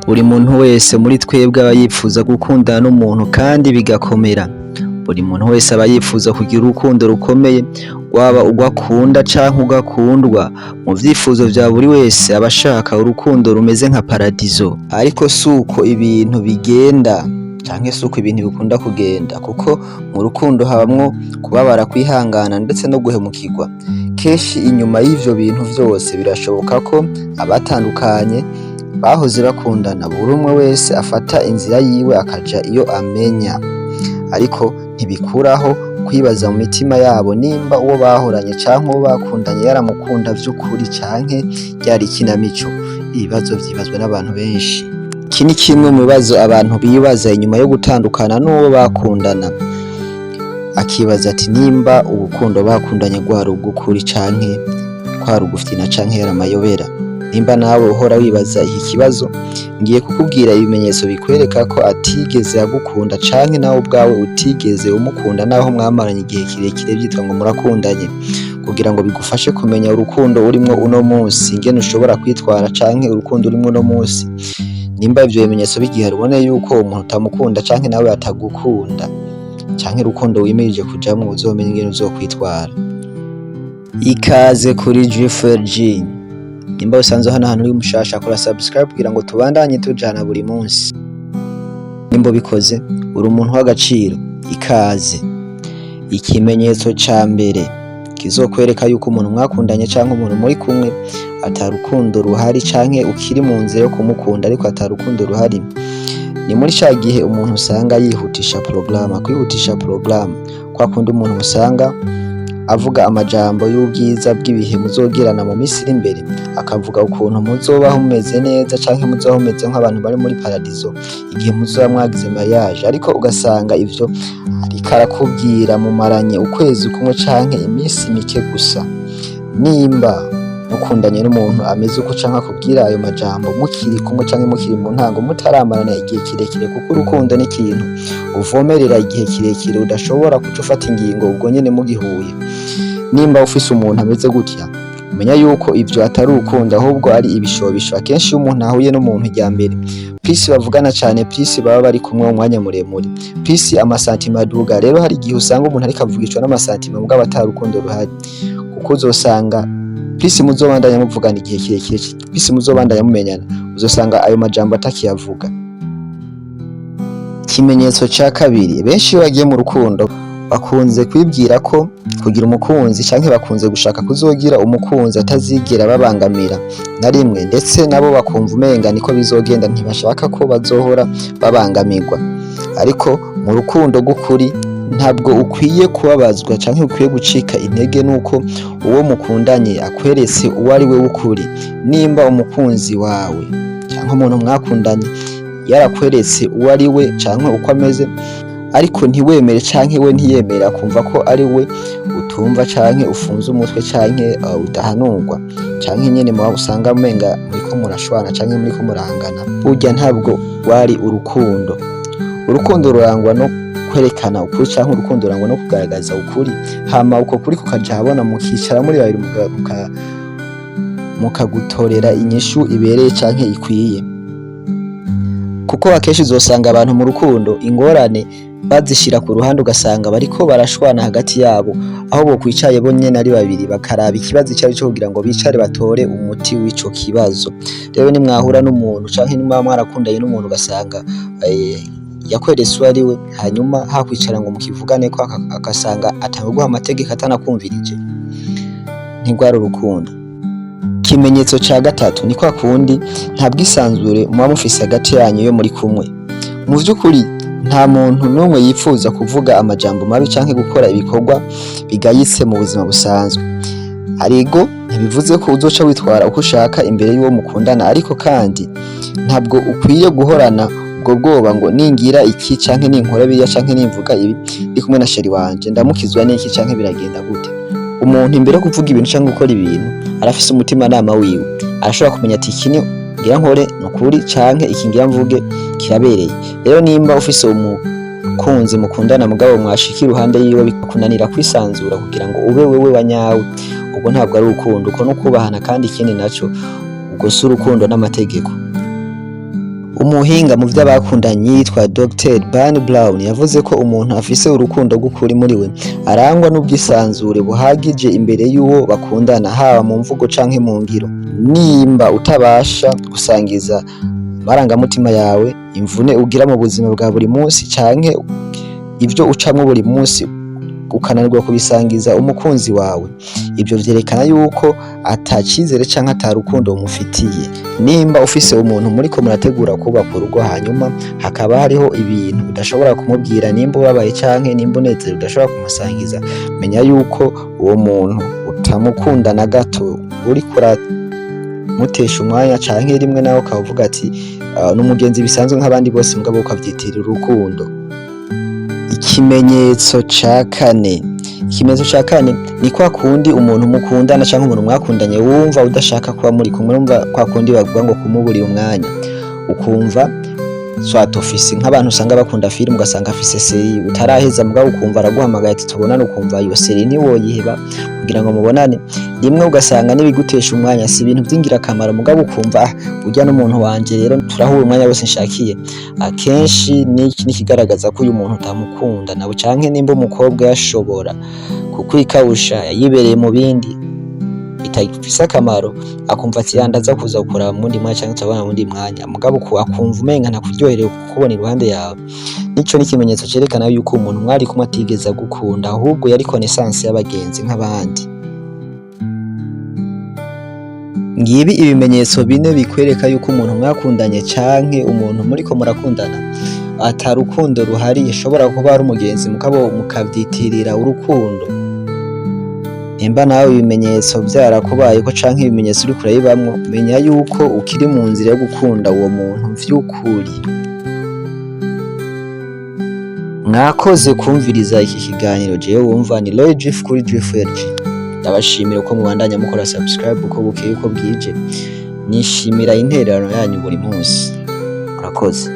Buri muntu wese muri twebwe aba yifuza gukundana n'umuntu kandi bigakomera. Buri muntu wese aba yifuza kugira urukundo rukomeye, waba urwo akunda canke ugakundwa. Mu vyifuzo vya buri wese aba ashaka urukundo rumeze nka paradizo. Ariko suko ibintu bigenda canke suko ibintu bikunda kugenda, kuko mu rukundo habamwo kubabara, kwihangana ndetse no guhemukirwa. Kenshi inyuma y'ivyo bintu vyose birashoboka ko abatandukanye bahoze bakundana buri umwe wese afata inzira yiwe akaja iyo amenya, ariko ntibikuraho kwibaza mu mitima yabo nimba uwo bahoranye canke uwo bakundanye yaramukunda vy'ukuri canke ryari ikinamico. Ibibazo vyibazwa n'abantu benshi. Iki ni kimwe mu bibazo abantu bibaza inyuma yo gutandukana n'uwo bakundana, akibaza ati nimba urukundo bakundanye rwari urw'ukuri canke kwari ugufyina canke yari amayobera. Nimba nawe uhora wibaza iki kibazo, ngiye kukubwira ibimenyetso bikwereka ko atigeze agukunda canke nawe ubwawe utigeze umukunda naho mwamaranye igihe kirekire vyitwa ngo murakundanye, kugira ngo bigufashe kumenya urukundo urimwo uno munsi ingene ushobora kwitwara canke urukundo urimwo uno munsi. Nimba ivyo bimenyetso bigihari ubone yuko uwo muntu utamukunda canke nawe atagukunda canke urukundo wimirije kujamwo, uzomenye ingene uzokwitwara. Ikaze kuri G4G. Nimba usanzwe hano hantu uri mushasha, kora subscribe kugira ngo tubandanye tujana buri munsi. Nimba bikoze uri umuntu w'agaciro, ikaze. Ikimenyetso ca mbere kizokwereka yuko umuntu mwakundanye canke umuntu muri kumwe atarukundo ruhari canke ukiri mu nzira yo kumukunda ariko atarukundo ruhari, ni muri ca gihe umuntu usanga yihutisha porogaramu. Kwihutisha porogaramu kwa kundi umuntu usanga avuga amajambo y'ubwiza bw'ibihe muzogirana mu minsi iri imbere, akavuga ukuntu muzobaho mumeze neza canke muzobaho mumeze nk'abantu bari muri paradizo igihe muzoba mwagize mariage, ariko ugasanga ivyo ariko arakubwira mumaranye ukwezi kumwe canke iminsi mike gusa. Nimba mukundanye n'umuntu ameze uko canke akubwira ayo majambo mukiri kumwe canke mukiri mu ntango mutaramarana igihe kirekire, kuko urukundo ni ikintu uvomerera igihe kirekire udashobora kuca ufata ingingo ubwo nyene mugihuye. Nimba ufise umuntu ameze gutya, umenya yuko ivyo atari urukundo ahubwo ari ibishobisho. Akenshi iyo umuntu ahuye n'umuntu irya mbere, plus bavugana cane, plus baba bari kumwe umwanya muremure, plus amasantima aduga. Rero hari igihe usanga umuntu ariko avugishwa n'amasantima mugabo atari urukundo ruhari, kuko uzosanga plus muzobandanya muvugana igihe kirekire, plus muzobandanya mumenyana, uzosanga ayo majambo atakiyavuga. Ikimenyetso ca kabiri, benshi iyo bagiye mu rukundo bakunze kwibwira ko kugira umukunzi canke bakunze gushaka kuzogira umukunzi atazigera babangamira na rimwe, ndetse nabo bakumva umenga niko bizogenda, ntibashaka ko bazohora babangamirwa. Ariko mu rukundo rw'ukuri ntabwo ukwiye kubabazwa canke ukwiye gucika intege nuko uwo mukundanye akweretse uwo ari we w'ukuri. Nimba umukunzi wawe canke umuntu mwakundanye yarakweretse uwo ari we canke uko ameze, ariko ntiwemere canke we ntiyemere, akumva ko ari we utumva canke ufunze umutwe canke udahanurwa, canke nyene muba usanga umenga muriko murashwana canke muriko murangana, burya ntabwo wari urukundo. Urukundo rurangwa no kwerekana ukuri canke urukundo rurangwa no kugaragaza ukuri, hama uko kuri kukaja habona mukicara muri babiri mukagutorera inyishu ibereye canke ikwiye. Kuko akenshi uzosanga abantu mu rukundo ingorane bazishira ku ruhande, ugasanga bariko barashwana hagati yabo, aho bokwicaye bo nyene ari babiri bakaraba ikibazo icari co kugira ngo bicare batore umuti w'ico kibazo. Rero nimwahura n'umuntu canke nimba mwarakundanye n'umuntu ugasanga yakweretse uwo ari we, hanyuma hakwicara ngo mukivugane ko agasanga ataguha amategeko atanakumvirije, ntigwari urukundo. Ikimenyetso ca gatatu ni kwa kundi nta bwisanzure muba mufise hagati yanyu iyo muri kumwe. Mu vy'ukuri nta muntu n'umwe yifuza kuvuga amajambo mabi canke gukora ibikorwa bigayitse mu buzima busanzwe. Ariko ntibivuze ko uzoca witwara uko ushaka imbere y'uwo mukundana, ariko kandi ntabwo ukwiye guhorana ubwo bwoba ngo ningira iki canke ninkora biriya canke nimvuga ibi ndi kumwe na sheri wanje ndamukizwa n'iki canke biragenda gute. Umuntu imbere yo kuvuga ibintu canke gukora ibintu arafise umutima nama wiwe, arashobora kumenya ati iki ngira nkore nukuri canke iki ngira mvuge kirabereye. Rero nimba ufise umukunzi mukundana mugabo mwashika iruhande yiwe bikakunanira kwisanzura kugira ngo ube wewe wanyawe, ubwo ntabwo ari urukundo, uko no kubahana. Kandi ikindi naco ubwo si urukundo n'amategeko. Umuhinga mu vy'abakundanye yitwa Dr. Dan Brown yavuze ko umuntu afise urukundo rw'ukuri muri we arangwa n'ubwisanzure buhagije imbere y'uwo bakundana, haba mu mvugo canke mu ngiro. Nimba utabasha gusangiza amarangamutima yawe, imvune ugira mu buzima bwa buri munsi canke ivyo ucamwo buri munsi ukananirwa kubisangiza umukunzi wawe, ivyo vyerekana yuko atacizere canke atarukundo umufitiye. Nimba ufise umuntu muriko murategura kubaka urugo, hanyuma hakaba hariho ibintu udashobora kumubwira, nimba ubabaye canke nimba unezerewe udashobora kumusangiza, menya yuko uwo muntu utamukunda na gato, uriko uramutesha umwanya canke rimwe nawe ukavuga ati n'umugenzi bisanzwe nk'abandi bose, mugabo ukavyitirira urukundo. Ikimenyetso ca kane ni kwa kundi umuntu mukundana canke umuntu mwakundanye wumva udashaka kuba muri kumwe, urumva kwa kundi bavuga ngo kumuburira umwanya, ukumva soit office nk'abantu usanga bakunda film ugasanga afise seri utaraheza, mugabo ukumva araguhamagaye ati tubonane, ukumva iyo seri ntiwoyiheba kugira ngo mubonane. Rimwe ugasanga n'ibigutesha umwanya si ibintu vy'ingirakamaro, mugabo ukumva urya n'umuntu wanje rero turahura umwanya wose nshakiye. Akenshi niki nikigaragaza ko uyu muntu utamukunda, nabo canke nimba umukobwa yashobora kukwikawusha yibereye mu bindi bitagifise akamaro, akumva ati yandaza kuza gukora mu wundi mwanya canke tutabona mu wundi mwanya, mugabo akumva umenga ntakuryoherewe kukubona iruhande yawe. Nico ni ikimenyetso cerekana yuko umuntu mwari kumwe atigeze gukunda, ahubwo yari connaissance y'abagenzi nk'abandi. Ngibi ibimenyetso bine bikwereka yuko umuntu mwakundanye canke umuntu muriko murakundana atarukundo ruhari, ishobora kuba ari umugenzi mugabo mukavyitirira urukundo. Nimba nawe ibimenyetso vyarakubayeko canke ibimenyetso uriko urabibamwo, menya yuko ukiri mu nzira yo gukunda uwo muntu vy'ukuri. Mwakoze kumviriza iki kiganiro, jewe wumva ni Roy Drift kuri Drift LG. Ndabashimira uko mubandanya mukora subscribe uko bukeye uko bwije, nishimira intererano yanyu buri munsi. Murakoze.